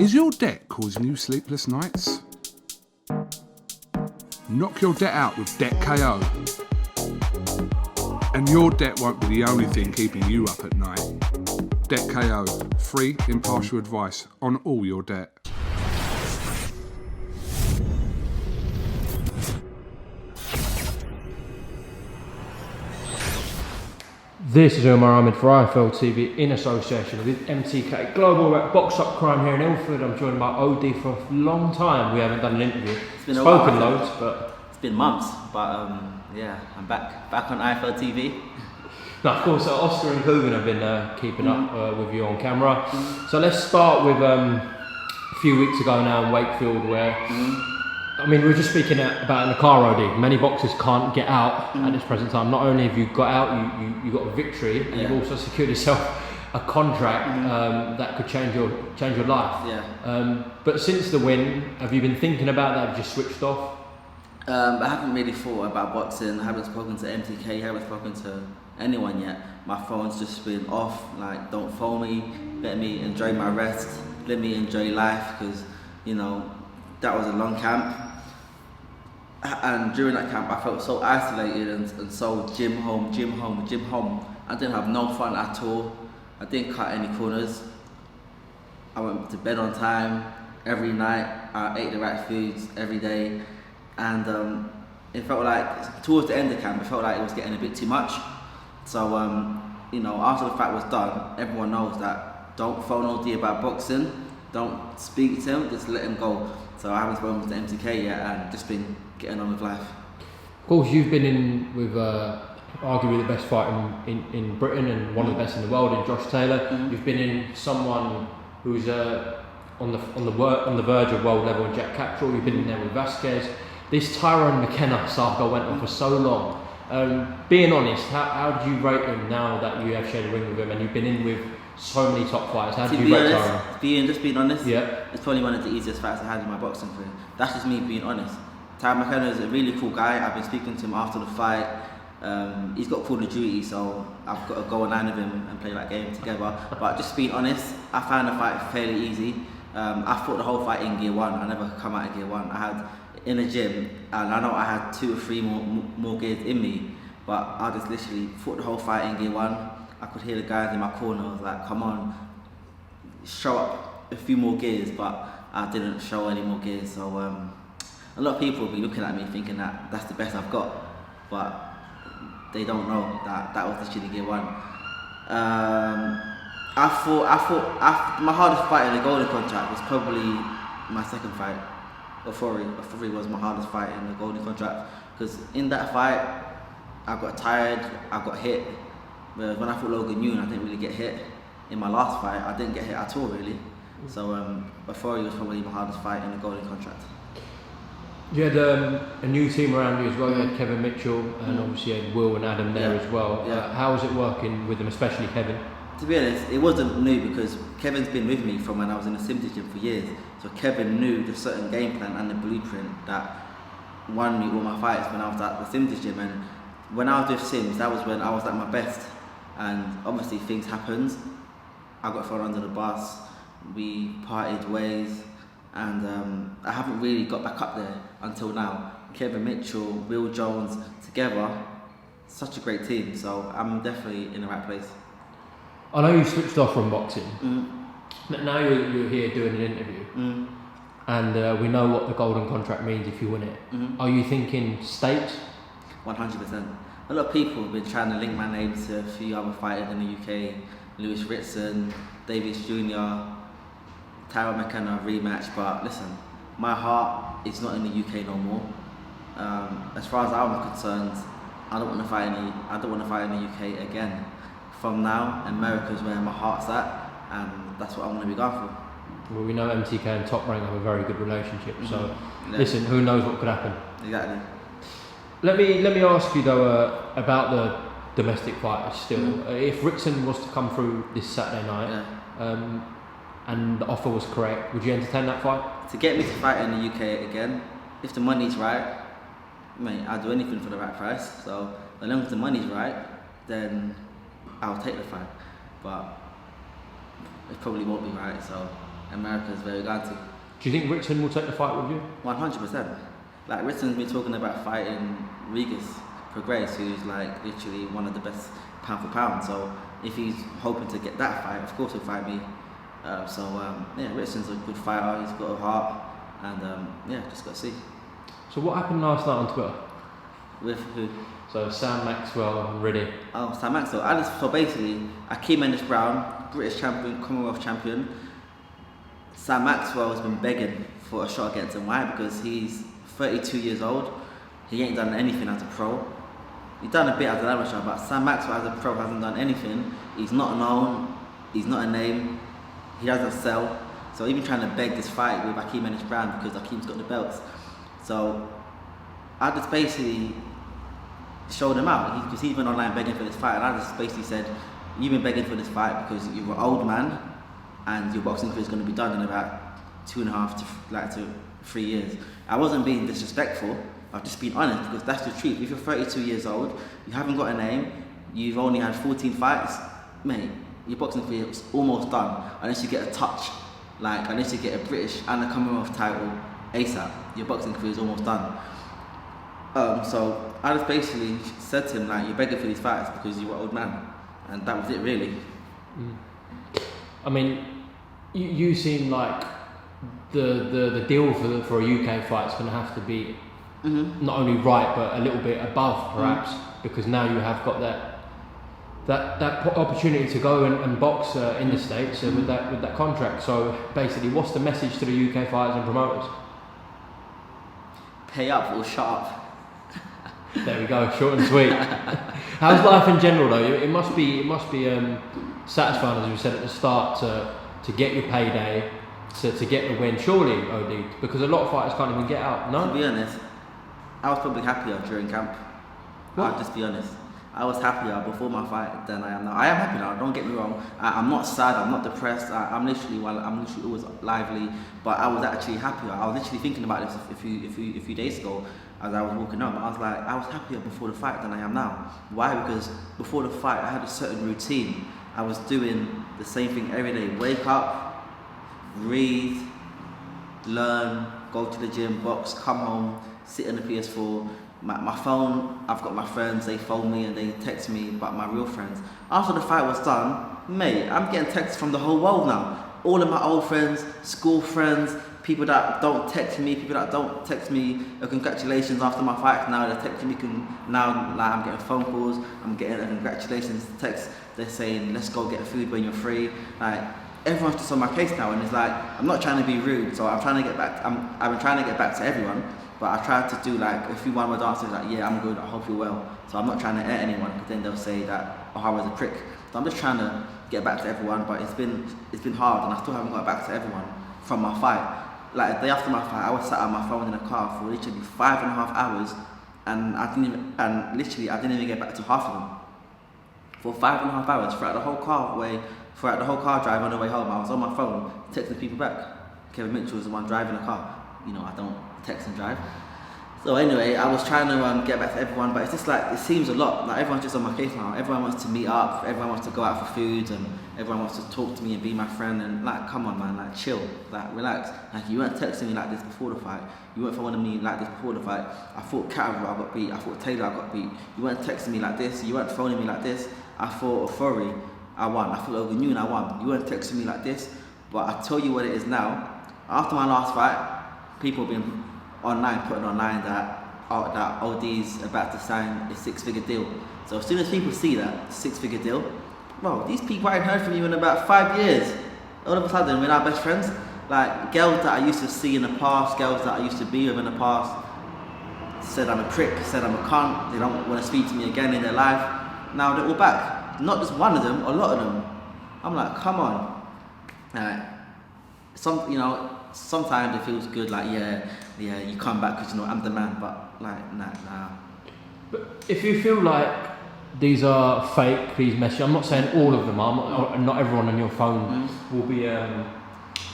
Is your debt causing you sleepless nights? Knock your debt out with Debt KO. And your debt won't be the only thing keeping you up at night. Debt KO, free impartial advice on all your debt. This is AHMED for IFL TV in association with MTK Global at Box Up Crime here in Ilford. I'm joined by OD for a long time. We haven't done an interview. It's been spoken loads, but it's been months. But yeah, I'm back on IFL TV. Now, of course, Oscar and Coogan have been keeping up with you on camera. So let's start with a few weeks ago now in Wakefield, where I mean, we were just speaking about in the car OD. Many boxers can't get out at this present time. Not only have you got out, you got a victory, and you've also secured yourself a contract that could change your life. Yeah. But since the win, have you been thinking about that? Have you just switched off? I haven't really thought about boxing. I haven't spoken to MTK. I haven't spoken to anyone yet. My phone's just been off. Like, don't phone me. Let me enjoy my rest. Let me enjoy life, because you know that was a long camp. And during that camp, I felt so isolated and so gym home. I didn't have no fun at all. I didn't cut any corners. I went to bed on time every night. I ate the right foods every day. And it felt like, towards the end of the camp, it felt like it was getting a bit too much. So, you know, after the fight was done, everyone knows that don't phone OD about boxing. Don't speak to him, just let him go. So I haven't spoken to MTK yet and just been getting on with life. Of course, you've been in with arguably the best fighter in Britain and one of the best in the world in Josh Taylor. You've been in someone who's on the verge of world level in Jack Cattrall. You've been in there with VAZQUEZ. This Tyrone McKenna saga went on for so long. Being honest, how do you rate him now that you have shared a ring with him and you've been in with so many top fighters? How do you rate Tyrone? Just being honest, yeah, it's probably one of the easiest fights I had in my boxing career. That's just me being honest. Tyrone McKenna is a really cool guy. I've been speaking to him after the fight. He's got Call of Duty, so I've got to go online with him and play that game together. But just being honest, I found the fight fairly easy. I fought the whole fight in gear one. I never come out of gear one. I had in a gym, and I know I had 2 or 3 more gears in me, but I just literally fought the whole fight in gear one. I could hear the guys in my corner. I was like, come on, show up a few more gears, but I didn't show any more gears. So a lot of people will be looking at me thinking that that's the best I've got, but they don't know that that was literally gear one. I thought my hardest fight in the Golden Contract was probably my second fight. Ohara was my hardest fight in the Golden Contract, because in that fight I got tired, I got hit. Whereas when I fought Logan Yoon, I didn't really get hit. In my last fight, I didn't get hit at all, really. So Ohara was probably my hardest fight in the Golden Contract. You had a new team around you as well. You had Kevin Mitchell and obviously you had Will and Adam there as well. Yeah. How was it working with them, especially Kevin? To be honest, it wasn't new, because Kevin's been with me from when I was in the Sims gym for years. So Kevin knew the certain game plan and the blueprint that won me all my fights when I was at the Sims gym. And when I was with Sims, that was when I was at my best. And obviously things happened. I got thrown under the bus. We parted ways. And I haven't really got back up there until now. Kevin Mitchell, Will Jones, together, such a great team. So I'm definitely in the right place. I know you switched off from boxing, but now you're here doing an interview, and we know what the Golden Contract means if you win it. Are you thinking state? 100%. A lot of people have been trying to link my name to a few other fighters in the UK, Lewis RITSON, Davies Jr., Tyrone McKenna rematch, but listen, my heart is not in the UK no more. As far as I'm concerned, I don't want to fight in the UK again. From now, America's where my heart's at, and that's what I'm going to be going for. Well, we know MTK and Top Rank have a very good relationship, so listen, who knows what could happen. Exactly. Let me ask you though about the domestic fighters still. If RITSON was to come through this Saturday night, and the offer was correct, would you entertain that fight? To get me to fight in the UK again, if the money's right, mate, I'll do anything for the right price. So as long as the money's right, then I'll take the fight. But it probably won't be right, so America is where we're going to. Do you think Ritson will take the fight with you? 100%. Like Ritson's been talking about fighting Regis Prograis, who's like literally one of the best pound for pound. So if he's hoping to get that fight, of course he'll fight me. Yeah, Ritson's a good fighter. He's got a heart, and yeah, just got to see. So what happened last night on Twitter? With who? So Sam Maxwell and Riddy. Oh, Sam Maxwell. So basically, Akeem Ennis-Brown, British champion, Commonwealth champion. Sam Maxwell has been begging for a shot against him. Why? Because he's 32 years old. He ain't done anything as a pro. He's done a bit as an amateur, but Sam Maxwell as a pro hasn't done anything. He's not known. He's not a name. He doesn't sell. So he's been trying to beg this fight with Akeem Ennis-Brown because Akeem's got the belts. So I just basically showed him out because he's been online begging for this fight, and I just basically said, you've been begging for this fight because you're an old man and your boxing career is going to be done in about 2.5 to 3 years. I wasn't being disrespectful, I was just being honest because that's the truth. If you're 32 years old, you haven't got a name, you've only had 14 fights, mate, your boxing career is almost done unless you get a touch, like unless you get a British and a Commonwealth title ASAP, your boxing career is almost done. So I just basically said to him, like, you're begging for these fights because you're an old man, and that was it really. I mean, you seem like the deal for a UK fight is going to have to be not only right but a little bit above perhaps, because now you have got that opportunity to go and box in the States with that contract. So basically, what's the message to the UK fighters and promoters? Pay up or shut up. There we go, short and sweet. How's life in general though? It must be satisfying, as we said at the start, to get your payday, to get the win. Surely, OD, because a lot of fighters can't even get out. No. To be honest, I was probably happier during camp. I'll just be honest. I was happier before my fight than I am now. I am happy now. Don't get me wrong. I'm not sad. I'm not depressed. I'm literally always lively. But I was actually happier. I was literally thinking about this a few days ago as I was walking home. I was like, I was happier before the fight than I am now. Why? Because before the fight, I had a certain routine. I was doing the same thing every day. Wake up, read, learn, go to the gym, box, come home, sit on the PS4. My phone, I've got my friends, they phone me and they text me, but my real friends. After the fight was done, mate, I'm getting texts from the whole world now. All of my old friends, school friends, people that don't text me, congratulations after my fight. Now they're texting me, now like, I'm getting phone calls, I'm getting a congratulations text. They're saying, let's go get food when you're free. Like, everyone's just on my case now, and it's like, I'm not trying to be rude, so I've been trying to get back to everyone. But I tried to do like, if you want my dancer, like, yeah, I'm good, I hope you're well. So I'm not trying to hurt anyone, because then they'll say that Ohara's a prick. So I'm just trying to get back to everyone, but it's been hard, and I still haven't got back to everyone from my fight. Like, the day after my fight, I was sat on my phone in a car for literally 5.5 hours, and I didn't even get back to half of them. For 5.5 hours, throughout the whole car drive on the way home, I was on my phone, texting people back. Kevin Mitchell was the one driving the car. You know, I don't text and drive. So anyway, I was trying to get back to everyone, but it's just like, it seems a lot. Like, everyone's just on my case now. Everyone wants to meet up, everyone wants to go out for food, and everyone wants to talk to me and be my friend, and like, come on man, like, chill, like, relax. Like, you weren't texting me like this before the fight. You weren't phoning me like this before the fight. I thought Catterall, I got beat. I thought Taylor, I got beat. You weren't texting me like this. You weren't phoning me like this. I thought Ofori, I won. I thought Ogunyu, I won. You weren't texting me like this. But I tell you what it is now. After my last fight, people have been putting online that OD's about to sign a 6-figure deal. So as soon as people see that 6-figure deal, bro, these people I haven't heard from you in about 5 years. All of a sudden, we're now best friends. Like, girls that I used to see in the past, girls that I used to be with in the past, said I'm a prick, said I'm a cunt, they don't want to speak to me again in their life. Now they're all back. Not just one of them, a lot of them. I'm like, come on. Sometimes it feels good, like, yeah, you come back because, you know, I'm the man, but like, nah. But if you feel like these are fake, these messages, I'm not saying all of them are, not everyone on your phone will be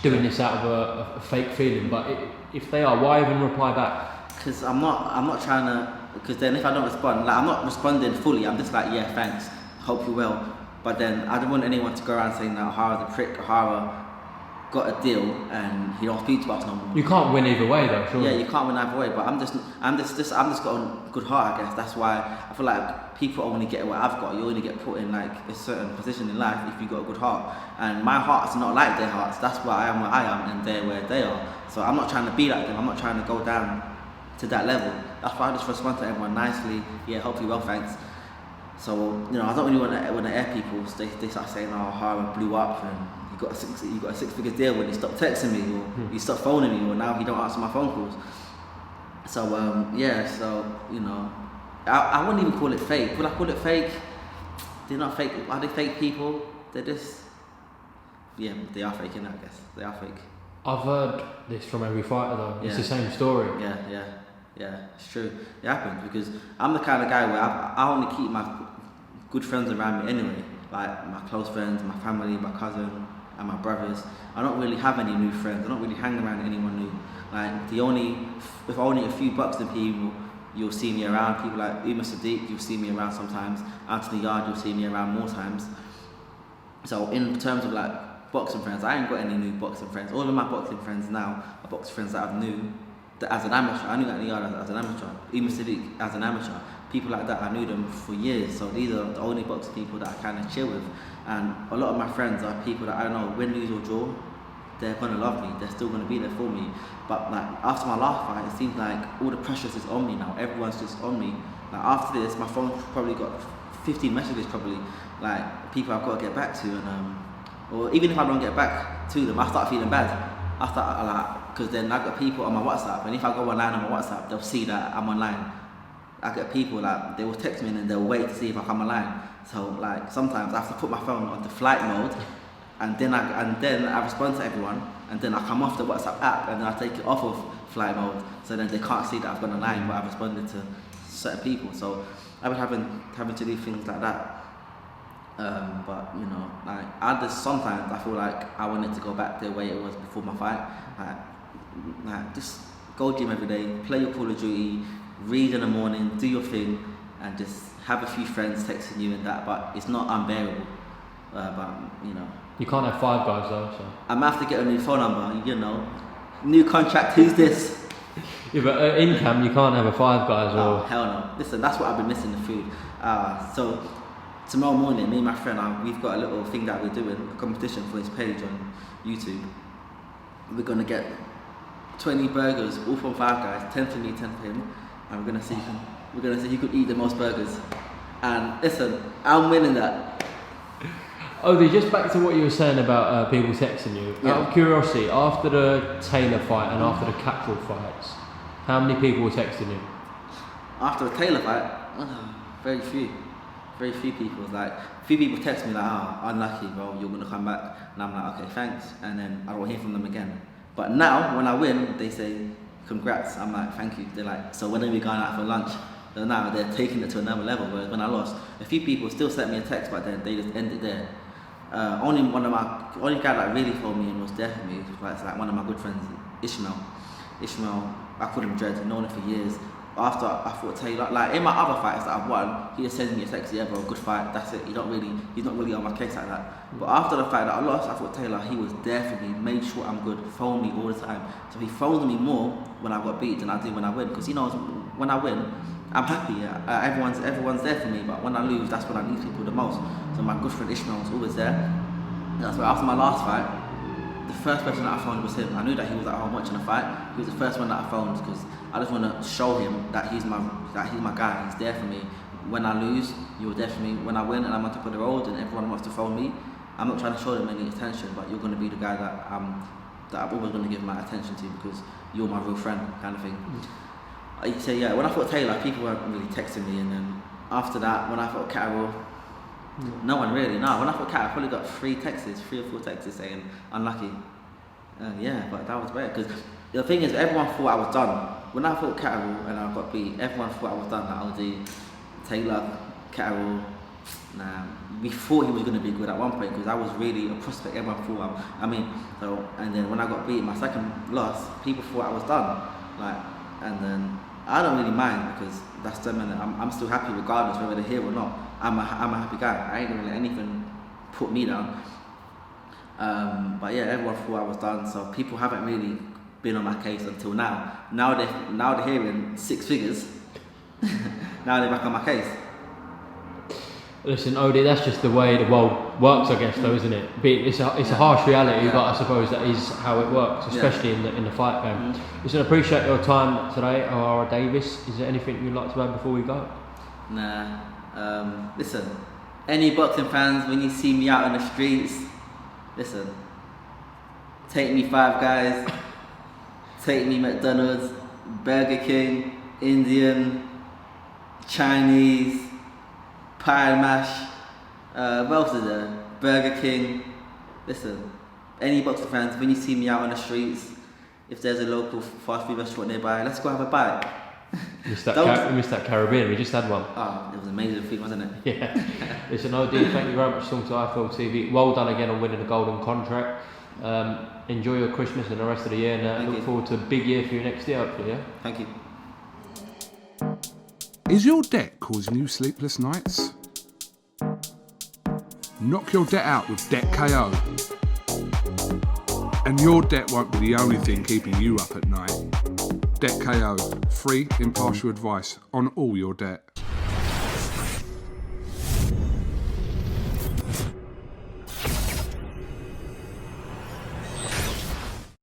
doing this out of a fake feeling, but if they are, why even reply back? Because I'm not trying to, because then if I don't respond, like, I'm not responding fully, I'm just like, yeah, thanks, hope you're well. But then I don't want anyone to go around saying that Ohara's a prick, Ohara got a deal and he don't speak to us no more. You can't win either way though, surely. Yeah, you can't win either way. But I'm just got a good heart, I guess. That's why I feel like people only get what I've got. You only get put in like a certain position in life if you got a good heart. And my heart's not like their hearts. That's why I am where I am and they're where they are. So I'm not trying to be like them. I'm not trying to go down to that level. That's why I just respond to everyone nicely. Yeah, hope you well, thanks. So I don't really want to air people. They start saying, "Oh, Ohara blew up and you got a six-figure deal when he stopped texting me or he stopped phoning me or now he don't answer my phone calls." So I wouldn't even call it fake. Would I call it fake? They're not fake. Are they fake people? They're just they are fake, I guess. They are fake. I've heard this from every fighter though. It's Yeah. the same story. Yeah, it's true. It happens because I'm the kind of guy where I only keep my good friends around me anyway. Like my close friends, my family, my cousin, and my brothers. I don't really have any new friends. I don't really hang around anyone new. Like with only a few boxing people, you'll see me around. People like UMAR, you'll see me around sometimes. Anthony Yard, you'll see me around more times. So in terms of like boxing friends, I ain't got any new boxing friends. All of my boxing friends now are boxing friends that I've knew that as an amateur. I knew Anthony Yard as an amateur. UMAR as an amateur. People like that, I knew them for years. So these are the only boxing people that I kind of chill with. And a lot of my friends are people that I know, win, lose or draw, they're gonna love me. They're still gonna be there for me. But like after my last fight, it seems like all the pressure is on me now. Everyone's just on me. Like after this, my phone's probably got 15 messages probably, like people I've got to get back to, and or even if I don't get back to them, I start feeling bad. I start because then I've got people on my WhatsApp, and if I go online on my WhatsApp, they'll see that I'm online. I get people like they will text me and they'll wait to see if I come online. So like sometimes I have to put my phone onto flight mode, and then I respond to everyone, and then I come off the WhatsApp app and then I take it off of flight mode, so then they can't see that I've gone online, but I've responded to certain people. So I've been having to do things like that. But like sometimes I feel like I wanted to go back the way it was before my fight. Like just go gym every day, play your Call of Duty, read in the morning, do your thing, and just have a few friends texting you and that. But it's not unbearable. You can't have 5 guys though. So. I'm gonna have to get a new phone number. New contract. Who's this? Yeah, but in camp you can't have a 5 guys or. Oh hell no! Listen, that's what I've been missing, the food. So tomorrow morning, me and my friend, we've got a little thing that we're doing, a competition for his page on YouTube. We're gonna get 20 burgers, all from 5 guys, 10 for me, 10 for him, and we're gonna see who could eat the most burgers. And listen, I'm winning that. Odie, just back to what you were saying about people texting you. Yeah. Out of curiosity, after the Taylor fight and after the Cattrall fights, how many people were texting you? After the Taylor fight, very few people. Like, a few people text me like, unlucky bro, you're gonna come back. And I'm like, okay, thanks. And then I don't hear from them again. But now, when I win, they say, congrats. I'm like, thank you. They're like, so when are we going out for lunch? So now they're taking it to another level. Whereas when I lost, a few people still sent me a text, but then they just ended there. Only guy that really phoned me and was there for me was like one of my good friends, Ishmael, I called him Dread, I've known him for years. After I fought Taylor, like in my other fights that I've won, he just sends me a text, yeah bro, good fight, that's it. He's not really on my case like that. But after the fight that I lost, I fought Taylor, he was there for me, made sure I'm good, phoned me all the time. So he phones me more when I got beat than I do when I win, because he knows when I win, I'm happy. Everyone's there for me, but when I lose, that's when I need people the most. So my good friend Ishmael was always there. That's why after my last fight, the first person that I phoned was him. I knew that he was at home watching the fight. He was the first one that I phoned because I just want to show him that he's my guy. He's there for me. When I lose, you're there for me. When I win and I'm on top of the road and everyone wants to phone me, I'm not trying to show them any attention, but you're going to be the guy that I'm always going to give my attention to because you're my real friend, kind of thing. So yeah, when I fought Taylor, people weren't really texting me, and then after that, when I fought Cattrall, no one really. No, when I fought Cattrall, I probably got 3 or 4 texts saying unlucky. Yeah, but that was bad because the thing is, everyone thought I was done. When I fought Cattrall and I got beat, everyone thought I was done. Like LD, Taylor, Cattrall. We thought he was going to be good at one point because I was really a prospect. Everyone thought and then when I got beat, my second loss, people thought I was done. And then I don't really mind because that's them, and I'm still happy regardless whether they're here or not. I'm a happy guy. I ain't gonna let anything put me down. But yeah, everyone thought I was done. So people haven't really been on my case until now. Now they're hearing 6 figures. Now they're back on my case. Listen, Odie, that's just the way the world works, I guess, though, isn't it? It's a harsh reality, but I suppose that is how it works, especially in the fight game. Listen, appreciate your time today, Ohara Davies. Is there anything you'd like to add before we go? Nah. Listen, any boxing fans, when you see me out on the streets, listen, take me Five Guys, take me McDonald's, Burger King, Indian, Chinese, pie and mash, what else is there? Burger King. Listen, any boxing fans, when you see me out on the streets, if there's a local fast food restaurant nearby, let's go have a bite. You missed that Caribbean, we just had one. Oh, it was an amazing thing, wasn't it? Yeah. Listen, Odie, thank you very much for talking to IFL TV. Well done again on winning the golden contract. Enjoy your Christmas and the rest of the year, and look forward to a big year for you next year, hopefully, yeah? Thank you. Is your debt causing you sleepless nights? Knock your debt out with Debt KO. And your debt won't be the only thing keeping you up at night. Debt KO, free impartial advice on all your debt.